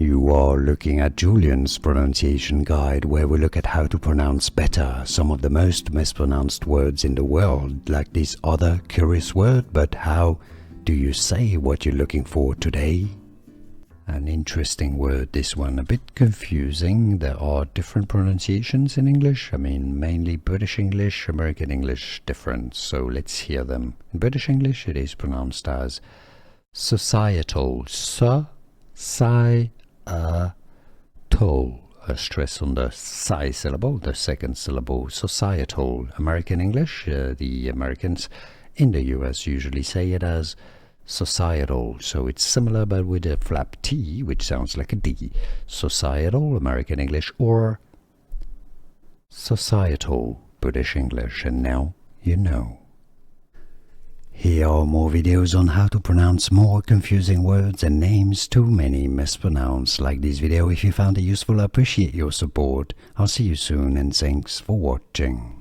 You are looking at Julian's pronunciation guide, where we look at how to pronounce better some of the most mispronounced words in the world, like this other curious word. But how do you say what you're looking for today? An interesting word, this one, a bit confusing. There are different pronunciations in English. Mainly British English, American English, different. So let's hear them. In British English, it is pronounced as societal. Toll, a stress on the si syllable, the second syllable, societal. American English, the Americans in the US usually say it as societal, so it's similar but with a flap T, which sounds like a D. Societal, American English, or societal, British English, and now you know. Here are more videos on how to pronounce more confusing words and names too many mispronounced. Like this video if you found it useful. I appreciate your support. I'll see you soon and thanks for watching.